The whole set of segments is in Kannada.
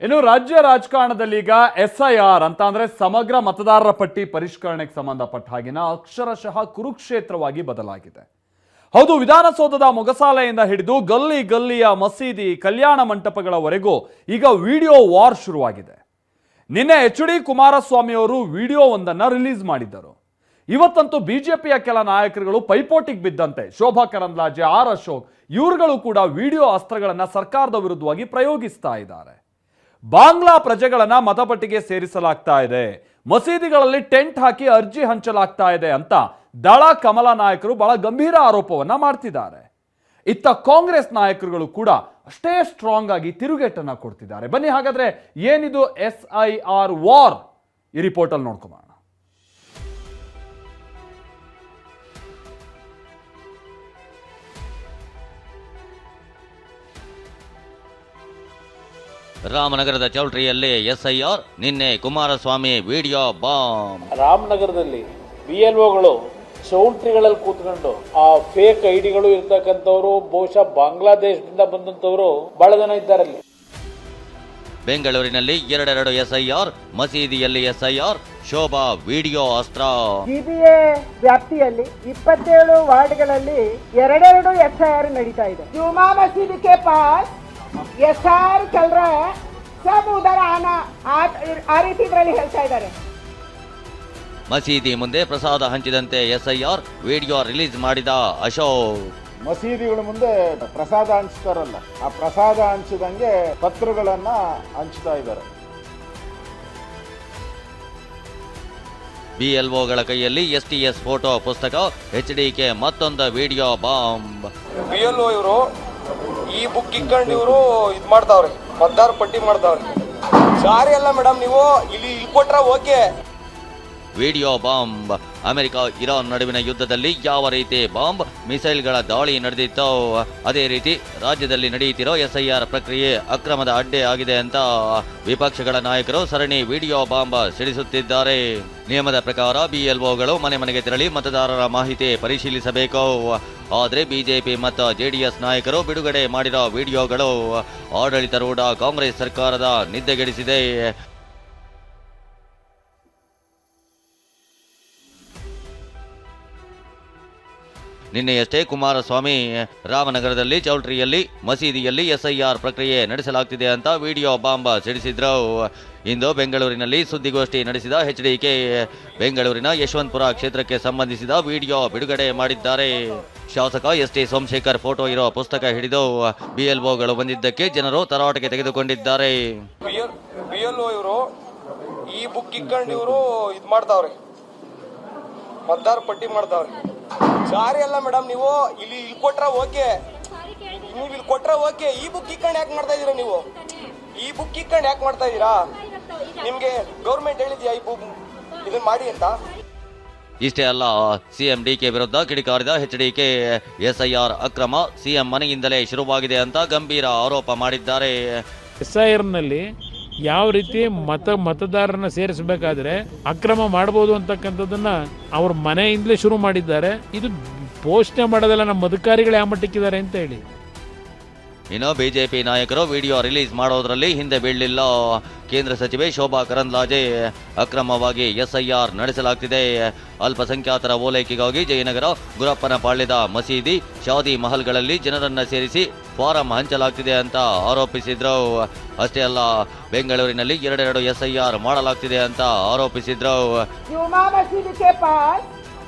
ಇನ್ನು ರಾಜ್ಯ ರಾಜಕಾರಣದಲ್ಲೀಗ SIR ಅಂತ ಅಂದ್ರೆ ಸಮಗ್ರ ಮತದಾರರ ಪಟ್ಟಿ ಪರಿಷ್ಕರಣೆಗೆ ಸಂಬಂಧಪಟ್ಟ ಹಾಗಿನ ಅಕ್ಷರಶಃ ಕುರುಕ್ಷೇತ್ರವಾಗಿ ಬದಲಾಗಿದೆ. ಹೌದು, ವಿಧಾನಸೌಧದ ಮೊಗಸಾಲೆಯಿಂದ ಹಿಡಿದು ಗಲ್ಲಿ ಗಲ್ಲಿಯ ಮಸೀದಿ, ಕಲ್ಯಾಣ ಮಂಟಪಗಳವರೆಗೂ ಈಗ ವಿಡಿಯೋ ವಾರ್ ಶುರುವಾಗಿದೆ. ನಿನ್ನೆ HD ಕುಮಾರಸ್ವಾಮಿ ಅವರು ವಿಡಿಯೋವೊಂದನ್ನ ರಿಲೀಸ್ ಮಾಡಿದ್ದರು. ಇವತ್ತಂತೂ ಬಿಜೆಪಿಯ ಕೆಲ ನಾಯಕರುಗಳು ಪೈಪೋಟಿಗೆ ಬಿದ್ದಂತೆ ಶೋಭಾ ಕರಂದ್ಲಾಜೆ, R ಅಶೋಕ್ ಇವರುಗಳು ಕೂಡ ವಿಡಿಯೋ ಅಸ್ತ್ರಗಳನ್ನ ಸರ್ಕಾರದ ವಿರುದ್ಧವಾಗಿ ಪ್ರಯೋಗಿಸ್ತಾ ಇದ್ದಾರೆ. ಬಾಂಗ್ಲಾ ಪ್ರಜೆಗಳನ್ನ ಮತಪಟ್ಟಿಗೆ ಸೇರಿಸಲಾಗ್ತಾ ಇದೆ, ಮಸೀದಿಗಳಲ್ಲಿ ಟೆಂಟ್ ಹಾಕಿ ಅರ್ಜಿ ಹಂಚಲಾಗ್ತಾ ಇದೆ ಅಂತ ದಳ ಕಮಲ ನಾಯಕರು ಬಹಳ ಗಂಭೀರ ಆರೋಪವನ್ನ ಮಾಡ್ತಿದ್ದಾರೆ. ಇತ್ತ ಕಾಂಗ್ರೆಸ್ ನಾಯಕರುಗಳು ಕೂಡ ಅಷ್ಟೇ ಸ್ಟ್ರಾಂಗ್ ಆಗಿ ತಿರುಗೇಟನ್ನ ಕೊಡ್ತಿದ್ದಾರೆ. ಬನ್ನಿ ಹಾಗಾದ್ರೆ ಏನಿದು SIR ವಾರ್, ಈ ರಿಪೋರ್ಟ್ ಅಲ್ಲಿ ನೋಡ್ಕೊಂಬೋಣ. ರಾಮನಗರದ ಚೌಲ್ಟ್ರಿಯಲ್ಲಿ SIR, ನಿನ್ನೆ ಕುಮಾರಸ್ವಾಮಿ ವಿಡಿಯೋ ಬಾಂಬ್. ರಾಮನಗರದಲ್ಲಿ BLOಗಳು ಚೌಲ್ಟ್ರಿಗಳಲ್ಲಿ ಕೂತ್ಕೊಂಡು ಆ ಫೇಕ್ ಐಡಿಗಳು ಇರ್ತಕ್ಕಂಥವ್ರು ಬಹುಶಃ ಬಾಂಗ್ಲಾದೇಶದಿಂದ ಬಂದಂತವರು ಬಹಳ ಜನ ಇದ್ದಾರಲ್ಲಿ. ಬೆಂಗಳೂರಿನಲ್ಲಿ ಎರಡೆರಡು SIR, ಮಸೀದಿಯಲ್ಲಿ SIR, ಶೋಭಾ ವಿಡಿಯೋ ಅಸ್ತ್ರ. GBA ವ್ಯಾಪ್ತಿಯಲ್ಲಿ 27 ವಾರ್ಡ್ಗಳಲ್ಲಿ ಎರಡೆರಡು SIR ನಡೀತಾ ಇದೆ. ಜುಮಾ ಮಸೀದಿ ಕೆ ಪಾಸ್ SIR ಚಲ್ ರಾ ಹೈ, ಸಬ್ ಉಧರ್ ಆನಾ, ಆ ರೀತಿ ಇದರಲ್ಲಿ ಹೇಳ್ತಾ ಇದ್ದಾರೆ. ಮಸೀದಿ ಮುಂದೆ ಪ್ರಸಾದ ಹಂಚಿದಂತೆ SIR ವಿಡಿಯೋ ರಿಲೀಸ್ ಮಾಡಿದ ಅಶೋಕ್. ಮಸೀದಿಗಳ ಮುಂದೆ ಪ್ರಸಾದ ಹಂಚ್ತಾರಲ್ಲ, ಆ ಪ್ರಸಾದ ಹಂಚಿದಂಗೆ ಪತ್ರಗಳನ್ನ ಹಂಚ್ತಾ ಇದ್ದಾರೆ. BLOಗಳ ಕೈಯಲ್ಲಿ STS ಫೋಟೋ ಪುಸ್ತಕ, HDK ಮತ್ತೊಂದು ವಿಡಿಯೋ ಬಾಂಬ್. BLO ಇವರು ಈ ಬುಕ್ ಇಟ್ಕೊಂಡು ಇವರು ಇದು ಮಾಡ್ತಾವ್ರೆ, ಮತದಾರ ಪಟ್ಟಿ ಮಾಡ್ತಾವ್ರೆ. ಸಾರಿ ಅಲ್ಲ ಮೇಡಮ್, ನೀವು ಇಲ್ಲಿ ಕೊಟ್ರ okay. Video bomb. America Iran ನಡುವಿನ ಯುದ್ಧದಲ್ಲಿ ಯಾವ ರೀತಿ ಬಾಂಬ್ ಮಿಸೈಲ್ಗಳ ದಾಳಿ ನಡೆದಿತ್ತೋ ಅದೇ ರೀತಿ ರಾಜ್ಯದಲ್ಲಿ ನಡೆಯುತ್ತಿರೋ SIR ಪ್ರಕ್ರಿಯೆ ಅಕ್ರಮದ ಅಡ್ಡೆ ಆಗಿದೆ ಅಂತ ವಿಪಕ್ಷಗಳ ನಾಯಕರು ಸರಣಿ ವಿಡಿಯೋ ಬಾಂಬ್ ಸಿಡಿಸುತ್ತಿದ್ದಾರೆ. ನಿಯಮದ ಪ್ರಕಾರ BLOಗಳು ಮನೆ ಮನೆಗೆ ತೆರಳಿ ಮತದಾರರ ಮಾಹಿತಿ ಪರಿಶೀಲಿಸಬೇಕು. ಆದರೆ ಬಿಜೆಪಿ ಮತ್ತು JDS ನಾಯಕರು ಬಿಡುಗಡೆ ಮಾಡಿರೋ ವಿಡಿಯೋಗಳು ಆಡಳಿತಾರೂಢ ಕಾಂಗ್ರೆಸ್ ಸರ್ಕಾರದ ನಿದ್ದೆಗೆಡಿಸಿದೆ. ನಿನ್ನೆಯಷ್ಟೇ ಕುಮಾರಸ್ವಾಮಿ ರಾಮನಗರದಲ್ಲಿ ಚೌಲ್ಟ್ರಿಯಲ್ಲಿ ಮಸೀದಿಯಲ್ಲಿ SIR ಪ್ರಕ್ರಿಯೆ ನಡೆಸಲಾಗ್ತಿದೆ ಅಂತ ವಿಡಿಯೋ ಬಾಂಬ್ ಸಿಡಿಸಿದ್ರು. ಇಂದು ಬೆಂಗಳೂರಿನಲ್ಲಿ ಸುದ್ದಿಗೋಷ್ಠಿ ನಡೆಸಿದ HDK ಬೆಂಗಳೂರಿನ ಯಶವಂತಪುರ ಕ್ಷೇತ್ರಕ್ಕೆ ಸಂಬಂಧಿಸಿದ ವಿಡಿಯೋ ಬಿಡುಗಡೆ ಮಾಡಿದ್ದಾರೆ. ಶಾಸಕ ST ಸೋಮಶೇಖರ್ ಫೋಟೋ ಇರೋ ಪುಸ್ತಕ ಹಿಡಿದು BLOಗಳು ಬಂದಿದ್ದಕ್ಕೆ ಜನರು ತರಾಟೆಗೆ ತೆಗೆದುಕೊಂಡಿದ್ದಾರೆ. BLO ಇವರು ಈ ಬುಕ್ ಇಟ್ಕೊಂಡು ಇವರು ಇದು ಮಾಡ್ತಾವ್ರೆ, ಮತದಾರ ಪಟ್ಟಿ ಮಾಡ್ತಾವ್ರೆ. ಸಾರಿ ಅಲ್ಲ ಮೇಡಮ್, ನೀವು ಇಲ್ಲಿ ಕೊಟ್ರ ಓಕೆ, ನೀವು ಇಲ್ಲಿ ಕೊಟ್ರ ಓಕೆ. ಈ ಬುಕ್ ಇಟ್ಕೊಂಡು ಯಾಕೆ ಮಾಡ್ತಾ ಇದೀರಾ ನೀವು? ಈ ಬುಕ್ ಇಟ್ಕೊಂಡು ಯಾಕೆ ಮಾಡ್ತಾ ಇದೀರಾ? ನಿಮ್ಗೆ ಗೌರ್ಮೆಂಟ್ ಹೇಳಿದ್ಯಾ ಈ ಬುಕ್ ಇದನ್ನ ಮಾಡಿ ಅಂತ? ಇಷ್ಟೇ ಅಲ್ಲ, CM DK ವಿರುದ್ಧ ಕಿಡಿಕಾರಿದ HDK SIR ಅಕ್ರಮ CM ಮನೆಯಿಂದಲೇ ಶುರುವಾಗಿದೆ ಅಂತ ಗಂಭೀರ ಆರೋಪ ಮಾಡಿದ್ದಾರೆ. SIRನಲ್ಲಿ ಯಾವ ರೀತಿ ಮತದಾರರನ್ನ ಸೇರಿಸಬೇಕಾದ್ರೆ ಅಕ್ರಮ ಮಾಡಬಹುದು ಅಂತಕ್ಕಂಥದ್ದನ್ನ ಅವ್ರ ಮನೆಯಿಂದಲೇ ಶುರು ಮಾಡಿದ್ದಾರೆ. ಇದು ಪೋಷಣೆ ಮಾಡೋದಲ್ಲ, ನಮ್ಮ ಅಧಿಕಾರಿಗಳು ಯಾವ ಮಟ್ಟಕ್ಕಿದ್ದಾರೆ ಅಂತ ಹೇಳಿ. ಇನ್ನು ಬಿಜೆಪಿ ನಾಯಕರು ವಿಡಿಯೋ ರಿಲೀಸ್ ಮಾಡೋದ್ರಲ್ಲಿ ಹಿಂದೆ ಬೀಳಲಿಲ್ಲ. ಕೇಂದ್ರ ಸಚಿವೆ ಶೋಭಾ ಕರಂದ್ಲಾಜೆ ಅಕ್ರಮವಾಗಿ SIR ನಡೆಸಲಾಗ್ತಿದೆ, ಅಲ್ಪಸಂಖ್ಯಾತರ ಓಲೈಕೆಗಾಗಿ ಜಯನಗರ, ಗುರಪ್ಪನಪಾಳ್ಯದ ಮಸೀದಿ, ಶಾದಿ ಮಹಲ್ಗಳಲ್ಲಿ ಜನರನ್ನ ಸೇರಿಸಿ ಫಾರಂ ಹಂಚಲಾಗ್ತಿದೆ ಅಂತ ಆರೋಪಿಸಿದ್ರು. ಅಷ್ಟೇ ಅಲ್ಲ, ಬೆಂಗಳೂರಿನಲ್ಲಿ ಎರಡೆರಡು SIR ಮಾಡಲಾಗ್ತಿದೆ ಅಂತ ಆರೋಪಿಸಿದ್ರು. ಜುಮಾ ಮಸೀದಿ ಕೆ ಪಾಸ್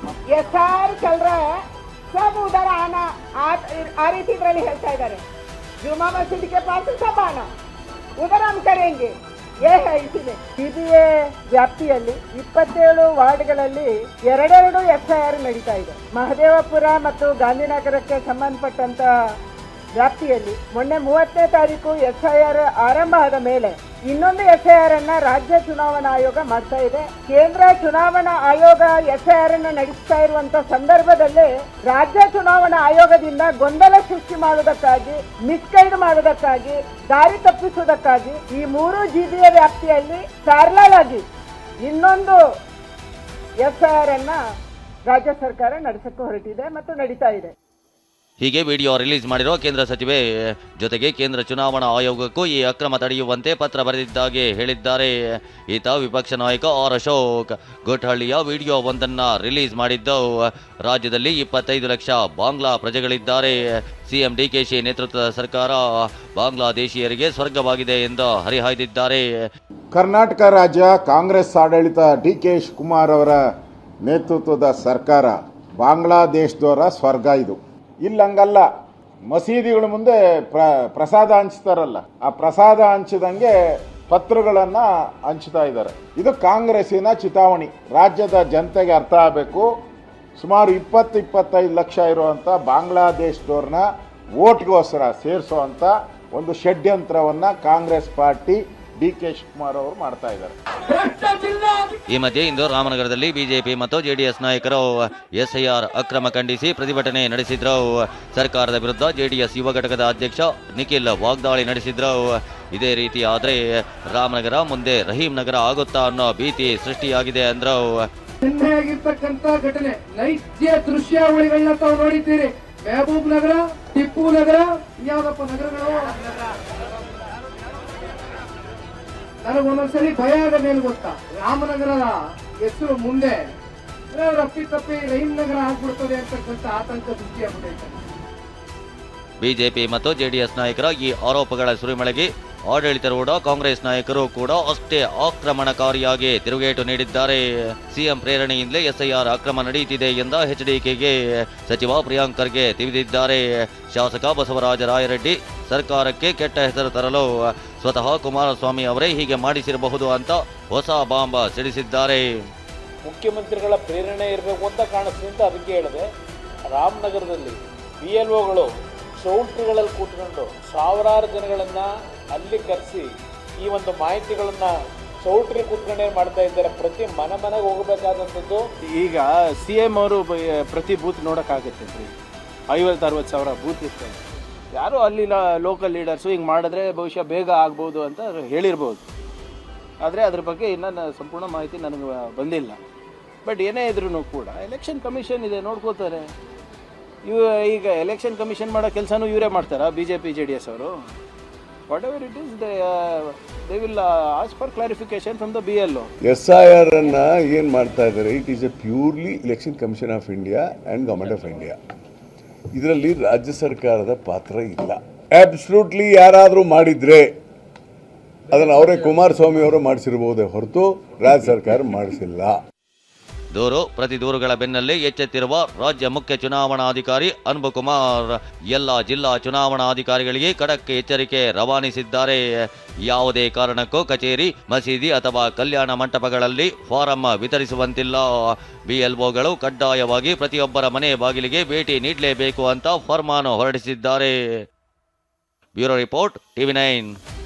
SIR ಚಲ್ ರಾ ಹೈ, ಸಬ್ ಉಧರ್ ಆನಾ, ಆ ರೀತಿ ಇದರಲ್ಲಿ ಹೇಳ್ತಾ ಇದ್ದಾರೆ. जुमा मस्जिद के पास सब आना, उधर हम करेंगे, ये है इसलिए. GBA ವ್ಯಾಪ್ತಿಯಲ್ಲಿ 27 ವಾರ್ಡ್ಗಳಲ್ಲಿ ಎರಡೆರಡು SIR ನಡೀತಾ ಇದೆ. ಮಹದೇವಪುರ ಮತ್ತು ಗಾಂಧಿನಗರಕ್ಕೆ ಸಂಬಂಧಪಟ್ಟಂತ ವ್ಯಾಪ್ತಿಯಲ್ಲಿ ಮೊನ್ನೆ 30ನೇ ತಾರೀಕು SIR ಆರಂಭ ಆದ ಮೇಲೆ ಇನ್ನೊಂದು SIR ಅನ್ನ ರಾಜ್ಯ ಚುನಾವಣಾ ಆಯೋಗ ಮಾಡ್ತಾ ಇದೆ. ಕೇಂದ್ರ ಚುನಾವಣಾ ಆಯೋಗ SIR ಅನ್ನ ನಡೆಸ್ತಾ ಇರುವಂತ ಸಂದರ್ಭದಲ್ಲಿ ರಾಜ್ಯ ಚುನಾವಣಾ ಆಯೋಗದಿಂದ ಗೊಂದಲ ಸೃಷ್ಟಿ ಮಾಡುವುದಕ್ಕಾಗಿ, ಮಿಸ್ಗೈಡ್ ಮಾಡುವುದಕ್ಕಾಗಿ, ದಾರಿ ತಪ್ಪಿಸುವುದಕ್ಕಾಗಿ ಈ 3 GBA ವ್ಯಾಪ್ತಿಯಲ್ಲಿ ಪ್ಯಾರಲಲ್ ಆಗಿ ಇನ್ನೊಂದು SIR ಅನ್ನ ರಾಜ್ಯ ಸರ್ಕಾರ ನಡೆಸಕ್ಕೆ ಹೊರಟಿದೆ ಮತ್ತು ನಡೀತಾ ಇದೆ. ಹೀಗೆ ವಿಡಿಯೋ ರಿಲೀಸ್ ಮಾಡಿರೋ ಕೇಂದ್ರ ಸಚಿವೆ ಜೊತೆಗೆ ಕೇಂದ್ರ ಚುನಾವಣಾ ಆಯೋಗಕ್ಕೂ ಈ ಅಕ್ರಮ ತಡೆಯುವಂತೆ ಪತ್ರ ಬರೆದಿದ್ದಾಗಿ ಹೇಳಿದ್ದಾರೆ. ಈತ ವಿಪಕ್ಷ ನಾಯಕ ಆರ್ ಅಶೋಕ್ ಗೋಠಹಳ್ಳಿಯ ವಿಡಿಯೋ ಒಂದನ್ನು ರಿಲೀಸ್ ಮಾಡಿದ್ದು. ರಾಜ್ಯದಲ್ಲಿ 25 ಲಕ್ಷ ಬಾಂಗ್ಲಾ ಪ್ರಜೆಗಳಿದ್ದಾರೆ. ಸಿಎಂ ಡಿಕೆಶಿ ನೇತೃತ್ವದ ಸರ್ಕಾರ ಬಾಂಗ್ಲಾದೇಶಿಯರಿಗೆ ಸ್ವರ್ಗವಾಗಿದೆ ಎಂದು ಹರಿಹಾಯ್ದಿದ್ದಾರೆ. ಕರ್ನಾಟಕ ರಾಜ್ಯ ಕಾಂಗ್ರೆಸ್ ಆಡಳಿತ ಡಿ.ಕೆ. ಶಿವಕುಮಾರ್ ಅವರ ನೇತೃತ್ವದ ಸರ್ಕಾರ ಬಾಂಗ್ಲಾದೇಶದವರ ಸ್ವರ್ಗ ಇದು. ಇಲ್ಲಂಗಲ್ಲ, ಮಸೀದಿಗಳ ಮುಂದೆ ಪ್ರಸಾದ ಹಂಚ್ತಾರಲ್ಲ, ಆ ಪ್ರಸಾದ ಹಂಚಿದಂಗೆ ಪತ್ರಗಳನ್ನು ಹಂಚ್ತಾ ಇದ್ದಾರೆ. ಇದು ಕಾಂಗ್ರೆಸ್ಸಿನ ಚಿತಾವಣಿ. ರಾಜ್ಯದ ಜನತೆಗೆ ಅರ್ಥ ಆಗಬೇಕು. ಸುಮಾರು 20-25 ಲಕ್ಷ ಇರುವಂಥ ಬಾಂಗ್ಲಾದೇಶದವ್ರನ್ನ ಓಟ್ಗೋಸ್ಕರ ಸೇರಿಸುವಂಥ ಒಂದು ಷಡ್ಯಂತ್ರವನ್ನು ಕಾಂಗ್ರೆಸ್ ಪಾರ್ಟಿ ಡಿ.ಕೆ. ಶಿವಕುಮಾರ್ ಅವರು ಮಾಡ್ತಾ ಇದ್ದಾರೆ. ಈ ಮಧ್ಯೆ ಇಂದು ರಾಮನಗರದಲ್ಲಿ ಬಿಜೆಪಿ ಮತ್ತು ಜೆಡಿಎಸ್ ನಾಯಕರು ಎಸ್ಐಆರ್ ಅಕ್ರಮ ಖಂಡಿಸಿ ಪ್ರತಿಭಟನೆ ನಡೆಸಿದ್ರು. ಸರ್ಕಾರದ ವಿರುದ್ಧ ಜೆಡಿಎಸ್ ಯುವ ಘಟಕದ ಅಧ್ಯಕ್ಷ ನಿಖಿಲ್ ವಾಗ್ದಾಳಿ ನಡೆಸಿದ್ರು. ಇದೇ ರೀತಿ ಆದರೆ ರಾಮನಗರ ಮುಂದೆ ರಹೀಂ ನಗರ ಆಗುತ್ತಾ ಅನ್ನೋ ಭೀತಿ ಸೃಷ್ಟಿಯಾಗಿದೆ ಅಂದ್ರು. ನಿನ್ನೆ ಆಗಿರ್ತಕ್ಕಂಥ ಘಟನೆ ನೈಜ ದೃಶ್ಯಾವಳಿಗಳನ್ನ ತಾವು ನೋಡಿದ್ದೀರಿ. ಮೆಹಬೂಬ್ ನಗರ, ಟಿಪ್ಪು ನಗರ, ಯಾವ್ದಪ್ಪ ನಗರಗಳು, ನನಗೊಂದೊಂದ್ಸರಿ ಭಯ ಆಗೋದೇನು ಗೊತ್ತಾ, ರಾಮನಗರದ ಹೆಸರು ಮುಂದೆ ರಪ್ಪಿ ರಹೀಂ ನಗರ ಆಗ್ಬಿಡ್ತದೆ ಅಂತಕ್ಕಂಥ ಆತಂಕ ಸೃಷ್ಟಿಯಾಗ್ಬಿಟ್ಟೈತೆ. ಬಿಜೆಪಿ ಮತ್ತು ಜೆಡಿಎಸ್ ನಾಯಕರ ಈ ಆರೋಪಗಳ ಸುರಿಮಳೆಗೆ ಆಡಳಿತಾರೂಢ ಕಾಂಗ್ರೆಸ್ ನಾಯಕರು ಕೂಡ ಅಷ್ಟೇ ಆಕ್ರಮಣಕಾರಿಯಾಗಿ ತಿರುಗೇಟು ನೀಡಿದ್ದಾರೆ. ಸಿಎಂ ಪ್ರೇರಣೆಯಿಂದಲೇ ಎಸ್ಐಆರ್ ಅಕ್ರಮ ನಡೆಯುತ್ತಿದೆ ಎಂದ ಎಚ್ಡಿಕೆಗೆ ಸಚಿವ ಪ್ರಿಯಾಂಕ್ ಖರ್ಗೆ ತಿವಿದಿದ್ದಾರೆ. ಶಾಸಕ ಬಸವರಾಜ ರಾಯರೆಡ್ಡಿ ಸರ್ಕಾರಕ್ಕೆ ಕೆಟ್ಟ ಹೆಸರು ತರಲು ಸ್ವತಃ ಕುಮಾರಸ್ವಾಮಿ ಅವರೇ ಹೀಗೆ ಮಾಡಿಸಿರಬಹುದು ಅಂತ ಹೊಸ ಬಾಂಬ್ ಸಿಡಿಸಿದ್ದಾರೆ. ಮುಖ್ಯಮಂತ್ರಿಗಳ ಪ್ರೇರಣೆ ಇರಬೇಕು ಅಂತ ಕಾಣಿಸ್ತೀನಿ ಅಂತ ಅದಕ್ಕೆ ಹೇಳಿದೆ. ರಾಮನಗರದಲ್ಲಿ BLOಗಳು ಚೌಲ್ಟ್ರಿಗಳಲ್ಲಿ ಕೂತ್ಕೊಂಡು ಸಾವಿರಾರು ಜನಗಳನ್ನು ಅಲ್ಲಿ ಕರೆಸಿ ಈ ಒಂದು ಮಾಹಿತಿಗಳನ್ನು ಚೌಲ್ಟ್ರಿ ಕೂತ್ಕೊಂಡೇ ಮಾಡ್ತಾ ಇದ್ದಾರೆ. ಪ್ರತಿ ಮನೆಗೆ ಹೋಗಬೇಕಾದಂಥದ್ದು. ಈಗ CM ಅವರು ಪ್ರತಿ ಬೂತ್ ನೋಡೋಕ್ಕಾಗತ್ತೆ ರೀ, 50-60 ಸಾವಿರ ಬೂತ್ ಇರ್ತಾರೆ. ಯಾರು ಅಲ್ಲಿ ಲೋಕಲ್ ಲೀಡರ್ಸು ಹಿಂಗೆ ಮಾಡಿದ್ರೆ ಬಹುಶಃ ಬೇಗ ಆಗ್ಬೋದು ಅಂತ ಹೇಳಿರ್ಬೋದು. ಆದರೆ ಅದ್ರ ಬಗ್ಗೆ ಇನ್ನೂ ಸಂಪೂರ್ಣ ಮಾಹಿತಿ ನನಗೆ ಬಂದಿಲ್ಲ. ಬಟ್ ಏನೇ ಇದ್ರೂ ಕೂಡ ಎಲೆಕ್ಷನ್ ಕಮಿಷನ್ ಇದೆ, ನೋಡ್ಕೋತಾರೆ. ಈಗ ಎಲೆಕ್ಷನ್ ಕಮಿಷನ್ ಮಾಡೋ ಕೆಲಸನೂ ಇವರೇ ಮಾಡ್ತಾರಾ BJP JDS ಅವರು? What ever it is they will ask for clarification from the BLO. SIR ಅನ್ನು ಏನು ಮಾಡ್ತಾ ಇದ್ದಾರೆ, it is A purely election commission of India and government of India. ಇದರಲ್ಲಿ ರಾಜ್ಯ ಸರ್ಕಾರದ ಪಾತ್ರ ಇಲ್ಲ. ಅಬ್ಸಲ್ಯೂಟ್ಲಿ ಯಾರಾದರೂ ಮಾಡಿದರೆ ಅದನ್ನು ಅವರೇ ಕುಮಾರಸ್ವಾಮಿ ಅವರು ಮಾಡಿಸಿರ್ಬೋದೇ ಹೊರತು ರಾಜ್ಯ ಸರ್ಕಾರ ಮಾಡಿಸಿಲ್ಲ. ದೂರು ಪ್ರತಿ ದೂರುಗಳ ಬೆನ್ನಲ್ಲೇ ಎಚ್ಚೆತ್ತಿರುವ ರಾಜ್ಯ ಮುಖ್ಯ ಚುನಾವಣಾಧಿಕಾರಿ ಅನ್ಬು ಕುಮಾರ್ ಎಲ್ಲ ಜಿಲ್ಲಾ ಚುನಾವಣಾಧಿಕಾರಿಗಳಿಗೆ ಖಡಕ್ ಎಚ್ಚರಿಕೆ ರವಾನಿಸಿದ್ದಾರೆ. ಯಾವುದೇ ಕಾರಣಕ್ಕೂ ಕಚೇರಿ, ಮಸೀದಿ ಅಥವಾ ಕಲ್ಯಾಣ ಮಂಟಪಗಳಲ್ಲಿ ಫಾರಂ ವಿತರಿಸುವಂತಿಲ್ಲ. BLOಗಳು ಕಡ್ಡಾಯವಾಗಿ ಪ್ರತಿಯೊಬ್ಬರ ಮನೆ ಬಾಗಿಲಿಗೆ ಭೇಟಿ ನೀಡಲೇಬೇಕು ಅಂತ ಫರ್ಮಾನು ಹೊರಡಿಸಿದ್ದಾರೆ. Bureau report, TV9.